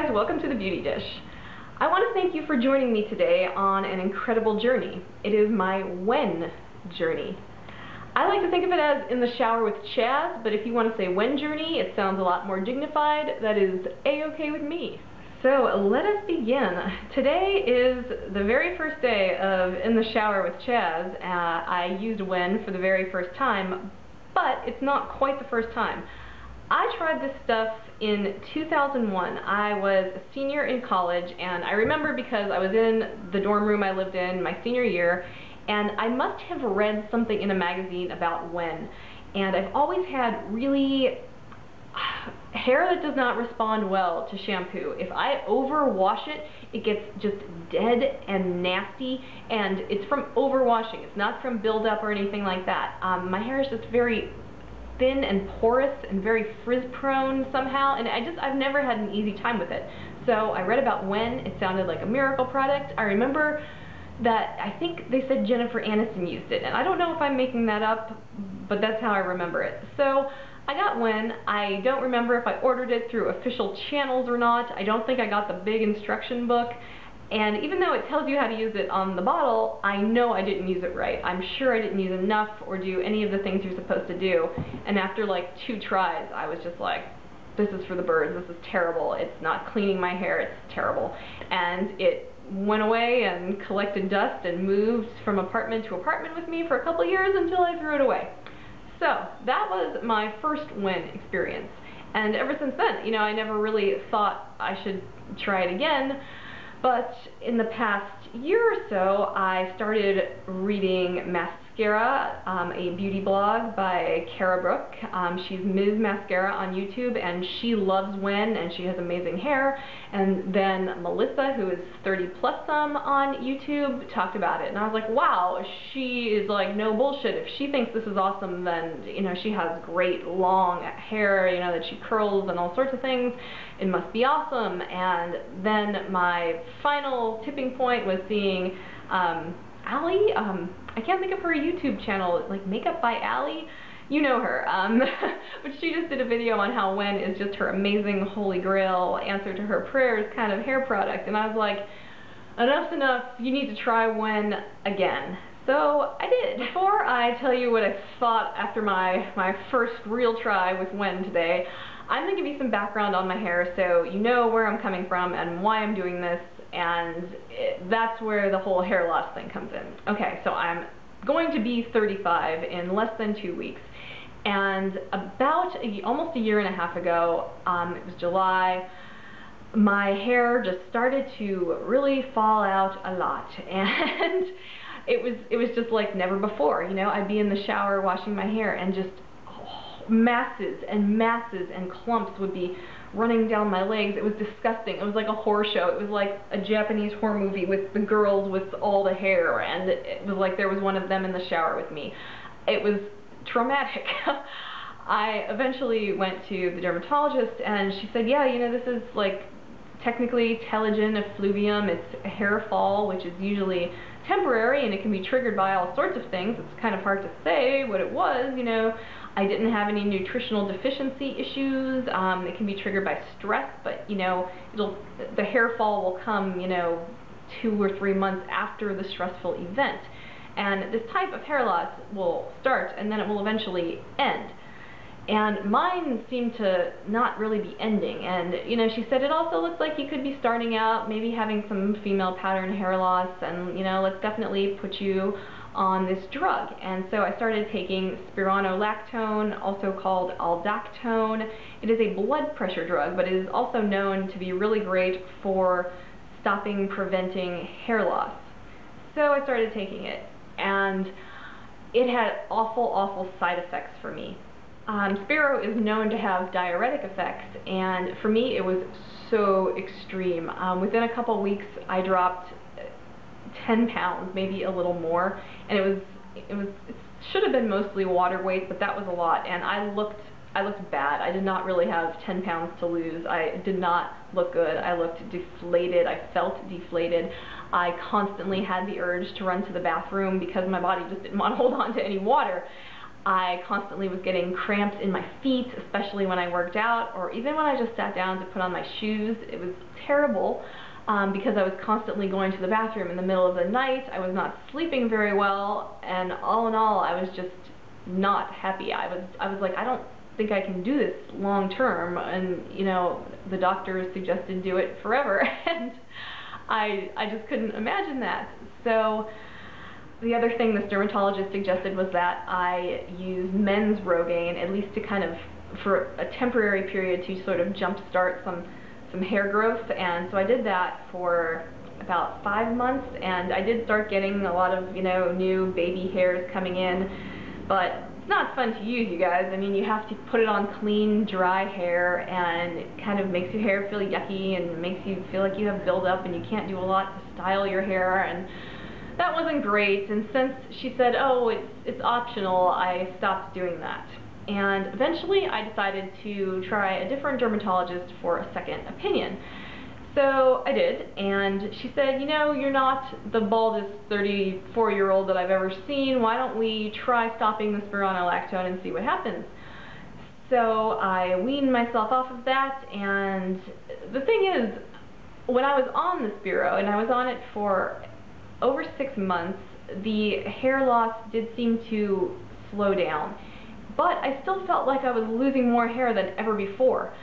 guys, welcome to the Beauty Dish. I want to thank you for joining me today on an incredible journey. It is my WEN journey. I like to think of it as in the shower with Chaz, but if you want to say WEN journey, it sounds a lot more dignified. That is A-okay with me. So let us begin. Today is the very first day of In the Shower with Chaz. I used WEN for the very first time, but it's not quite the first time. I tried this stuff in 2001. I was a senior in college, and I remember because I was in the dorm room I lived in my senior year, and I must have read something in a magazine about WEN. And I've always had really hair that does not respond well to shampoo. If I overwash it, it gets just dead and nasty, and it's from overwashing. It's not from buildup or anything like that. My hair is just very thin and porous and very frizz prone somehow, and I've never had an easy time with it. So I read about WEN. It sounded like a miracle product. I remember that I think they said Jennifer Aniston used it, and I don't know if I'm making that up, but that's how I remember it. So I got WEN. I don't remember if I ordered it through official channels or not. I don't think I got the big instruction book. And even though it tells you how to use it on the bottle, I know I didn't use it right. I'm sure I didn't use enough or do any of the things you're supposed to do. And after like 2 tries, I was just like, this is for the birds, this is terrible. It's not cleaning my hair, it's terrible. And it went away and collected dust and moved from apartment to apartment with me for a couple years until I threw it away. So that was my first WEN experience. And ever since then, you know, I never really thought I should try it again. But in the past year or so, I started reading Mascara, a beauty blog by Cara Brooke. She's Ms. Mascara on YouTube, and she loves WEN, and she has amazing hair. And then Melissa, who is 30 plus some on YouTube, talked about it. And I was like, wow, she is like no bullshit. If she thinks this is awesome, then, you know, she has great long hair, you know, that she curls and all sorts of things. It must be awesome. And then my final tipping point was seeing Allie, I can't think of her YouTube channel, like Makeup by Allie, you know her, but she just did a video on how WEN is just her amazing holy grail answer to her prayers kind of hair product, and I was like, enough's enough, you need to try WEN again. So I did. Before I tell you what I thought after my first real try with WEN today, I'm going to give you some background on my hair so you know where I'm coming from and why I'm doing this, and that's where the whole hair loss thing comes in. Okay, so I'm going to be 35 in less than 2 weeks, and about almost a year and a half ago, it was July, my hair just started to really fall out a lot, and it was just like never before. You know, I'd be in the shower washing my hair, and just masses and masses and clumps would be running down my legs. It was disgusting. It was like a horror show. It was like a Japanese horror movie with the girls with all the hair, and it was like there was one of them in the shower with me. It was traumatic. I eventually went to the dermatologist, and she said, yeah, you know, this is like technically telogen, effluvium. It's a hair fall, which is usually temporary, and it can be triggered by all sorts of things. It's kind of hard to say what it was, you know. I didn't have any nutritional deficiency issues. It can be triggered by stress, but, you know, the hair fall will come, you know, 2 or 3 months after the stressful event. And this type of hair loss will start, and then it will eventually end. And mine seemed to not really be ending. And, you know, she said it also looks like you could be starting out, maybe having some female pattern hair loss, and, you know, let's definitely put you on this drug. And so I started taking Spironolactone, also called Aldactone. It is a blood pressure drug, but it is also known to be really great for preventing hair loss. So I started taking it, and it had awful side effects for me. Spiro is known to have diuretic effects, and for me it was so extreme. Within a couple weeks I dropped 10 pounds, maybe a little more, and it should have been mostly water weight, but that was a lot, and I looked bad. I did not really have 10 pounds to lose. I did not look good. I looked deflated. I felt deflated. I constantly had the urge to run to the bathroom because my body just didn't want to hold on to any water. I constantly was getting cramps in my feet, especially when I worked out, or even when I just sat down to put on my shoes. It was terrible because I was constantly going to the bathroom in the middle of the night. I was not sleeping very well, and all in all, I was just not happy. I was like, I don't think I can do this long term, and you know, the doctor suggested do it forever, and I just couldn't imagine that. So the other thing this dermatologist suggested was that I use men's Rogaine, at least to kind of, for a temporary period, to sort of jumpstart some hair growth. And so I did that for about 5 months, and I did start getting a lot of, you know, new baby hairs coming in, but it's not fun to use, you guys. I mean, you have to put it on clean, dry hair, and it kind of makes your hair feel yucky and makes you feel like you have buildup and you can't do a lot to style your hair, and that wasn't great. And since she said, oh, it's optional, I stopped doing that. And eventually I decided to try a different dermatologist for a second opinion. So I did, and she said, you know, you're not the baldest 34-year-old that I've ever seen. Why don't we try stopping the spironolactone and see what happens? So I weaned myself off of that, and the thing is, when I was on the Spiro, and I was on it for over 6 months, the hair loss did seem to slow down, but I still felt like I was losing more hair than ever before.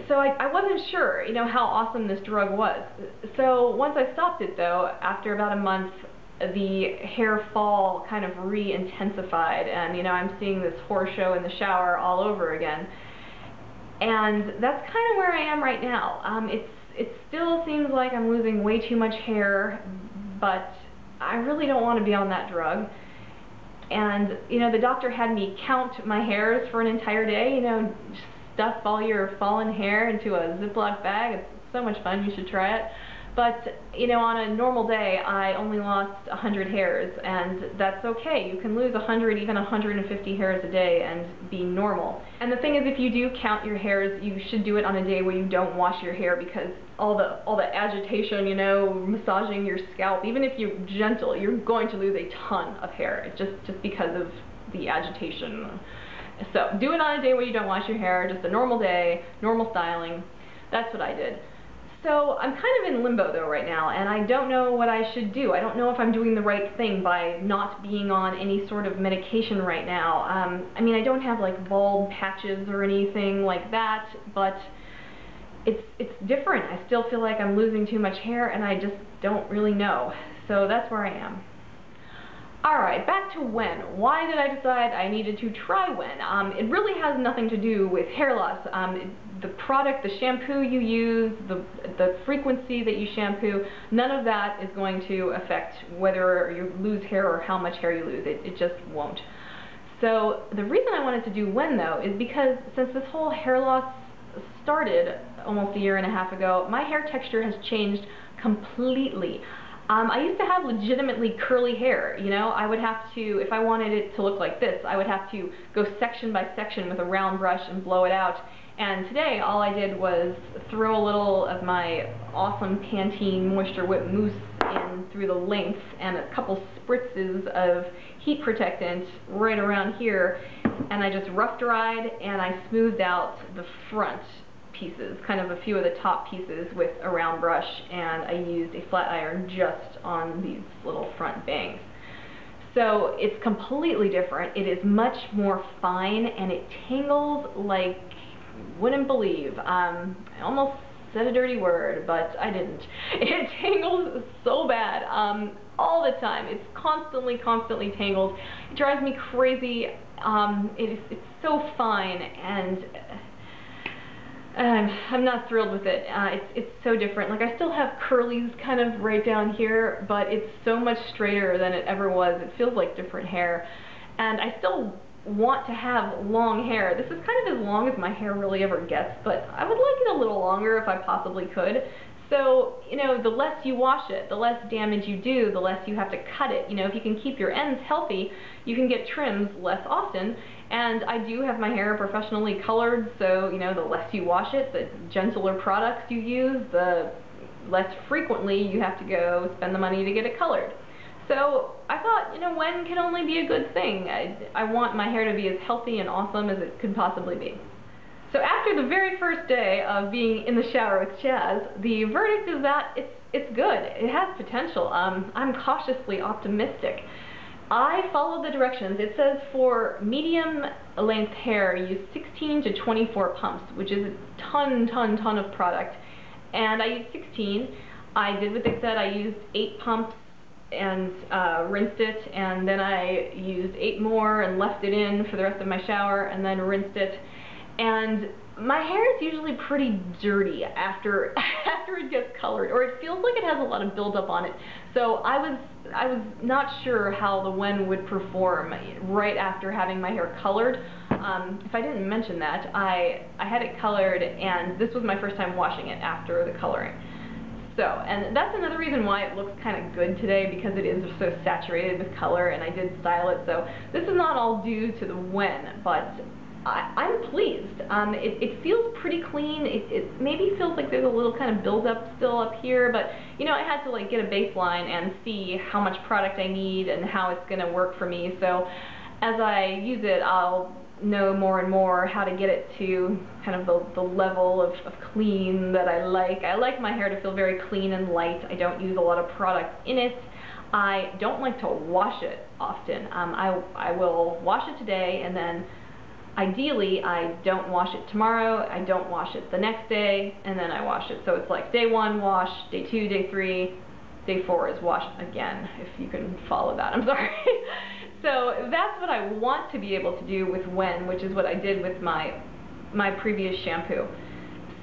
So I wasn't sure, you know, how awesome this drug was. So once I stopped it, though, after about a month, the hair fall kind of re-intensified, and you know, I'm seeing this horror show in the shower all over again. And that's kind of where I am right now. It still seems like I'm losing way too much hair, but I really don't want to be on that drug. And you know, the doctor had me count my hairs for an entire day, you know, stuff all your fallen hair into a Ziploc bag. It's so much fun, you should try it. But you know, on a normal day, I only lost 100 hairs, and that's okay. You can lose 100, even 150 hairs a day and be normal. And the thing is, if you do count your hairs, you should do it on a day where you don't wash your hair, because all the agitation, you know, massaging your scalp, even if you're gentle, you're going to lose a ton of hair just because of the agitation. So do it on a day where you don't wash your hair, just a normal day, normal styling. That's what I did. So I'm kind of in limbo though right now, and I don't know what I should do. I don't know if I'm doing the right thing by not being on any sort of medication right now. I mean, I don't have like bald patches or anything like that, but it's different. I still feel like I'm losing too much hair, and I just don't really know. So that's where I am. Alright, back to WEN. Why did I decide I needed to try WEN? It really has nothing to do with hair loss. The product, the shampoo you use, the frequency that you shampoo, none of that is going to affect whether you lose hair or how much hair you lose. It just won't. So the reason I wanted to do WEN, though, is because since this whole hair loss started almost a year and a half ago, my hair texture has changed completely. I used to have legitimately curly hair, you know. I would have to, if I wanted it to look like this, I would have to go section by section with a round brush and blow it out. And today, all I did was throw a little of my awesome Pantene Moisture Whip mousse in through the length and a couple spritzes of heat protectant right around here, and I just rough dried and I smoothed out the front pieces, kind of a few of the top pieces with a round brush, and I used a flat iron just on these little front bangs. So it's completely different. It is much more fine, and it tangles like you wouldn't believe. I almost said a dirty word, but I didn't. It tangles so bad all the time. It's constantly tangled. It drives me crazy. It's so fine, and I'm not thrilled with it. It's so different. Like, I still have curlies kind of right down here, but it's so much straighter than it ever was. It feels like different hair. And I still want to have long hair. This is kind of as long as my hair really ever gets, but I would like it a little longer if I possibly could. So, you know, the less you wash it, the less damage you do, the less you have to cut it. You know, if you can keep your ends healthy, you can get trims less often. And I do have my hair professionally colored, so, you know, the less you wash it, the gentler products you use, the less frequently you have to go spend the money to get it colored. So I thought, thought, you know, when can only be a good thing. I want my hair to be as healthy and awesome as it could possibly be. So after the very first day of being in the shower with Chaz, the verdict is that it's good. It has potential. I'm cautiously optimistic. I followed the directions. It says for medium length hair, use 16 to 24 pumps, which is a ton of product. And I used 16. I did what they said. I used 8 pumps and rinsed it, and then I used 8 more and left it in for the rest of my shower, and then rinsed it. And my hair is usually pretty dirty after it gets colored, or it feels like it has a lot of buildup on it. So I was not sure how the WEN would perform right after having my hair colored. If I didn't mention that, I had it colored, and this was my first time washing it after the coloring. So, and that's another reason why it looks kind of good today, because it is so saturated with color, and I did style it. So this is not all due to the WEN, but I'm pleased. It feels pretty clean. It maybe feels like there's a little kind of buildup still up here, but you know, I had to like get a baseline and see how much product I need and how it's going to work for me. So as I use it, I'll know more and more how to get it to kind of the level of clean that I like. I like my hair to feel very clean and light. I don't use a lot of product in it. I don't like to wash it often. I will wash it today, and then ideally I don't wash it tomorrow, I don't wash it the next day, and then I wash it. So it's like day 1 wash, day 2, day 3, day 4 is wash again, if you can follow that. I'm sorry. So that's what I want to be able to do with WEN, which is what I did with my previous shampoo.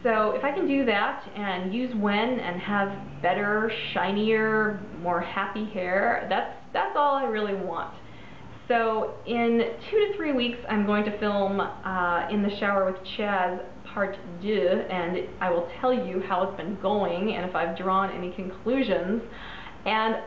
So if I can do that and use WEN and have better, shinier, more happy hair, that's all I really want. So in 2 to 3 weeks, I'm going to film In the Shower with Chaz Part 2, and I will tell you how it's been going and if I've drawn any conclusions. And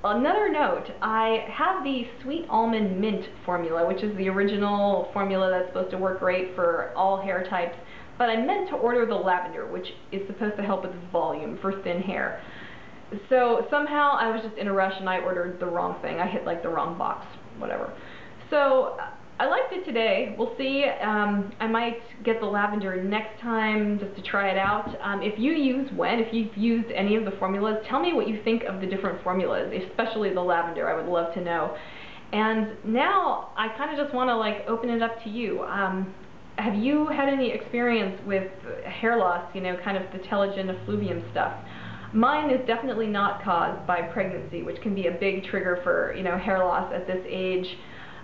another note, I have the Sweet Almond Mint formula, which is the original formula that's supposed to work great for all hair types, but I meant to order the lavender, which is supposed to help with volume for thin hair. So somehow I was just in a rush and I ordered the wrong thing. I hit like the wrong box, whatever. So I liked it today. We'll see. I might get the lavender next time just to try it out. If you use WEN, if you've used any of the formulas, tell me what you think of the different formulas, especially the lavender. I would love to know. And now I kind of just want to like open it up to you. Have you had any experience with hair loss, you know, kind of the telogen effluvium stuff? Mine is definitely not caused by pregnancy, which can be a big trigger for, you know, hair loss at this age.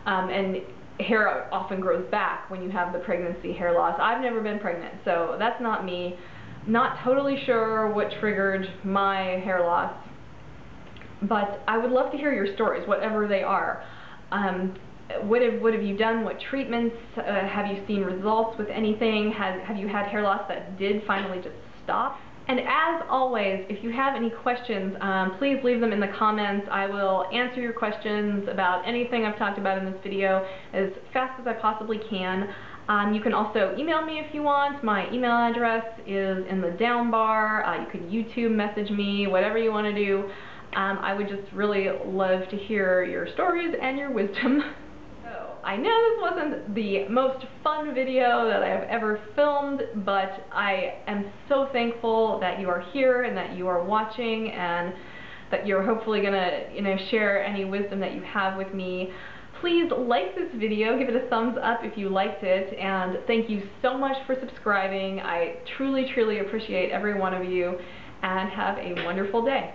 And hair often grows back when you have the pregnancy hair loss. I've never been pregnant, so that's not me. Not totally sure what triggered my hair loss, but I would love to hear your stories, whatever they are. What have you done? What treatments? Have you seen results with anything? Have you had hair loss that did finally just stop? And as always, if you have any questions, please leave them in the comments. I will answer your questions about anything I've talked about in this video as fast as I possibly can. You can also email me if you want. My email address is in the down bar. You can YouTube message me, whatever you want to do. I would just really love to hear your stories and your wisdom. I know this wasn't the most fun video that I have ever filmed, but I am so thankful that you are here and that you are watching and that you're hopefully gonna, you know, share any wisdom that you have with me. Please like this video, give it a thumbs up if you liked it, and thank you so much for subscribing. I truly, truly appreciate every one of you, and have a wonderful day.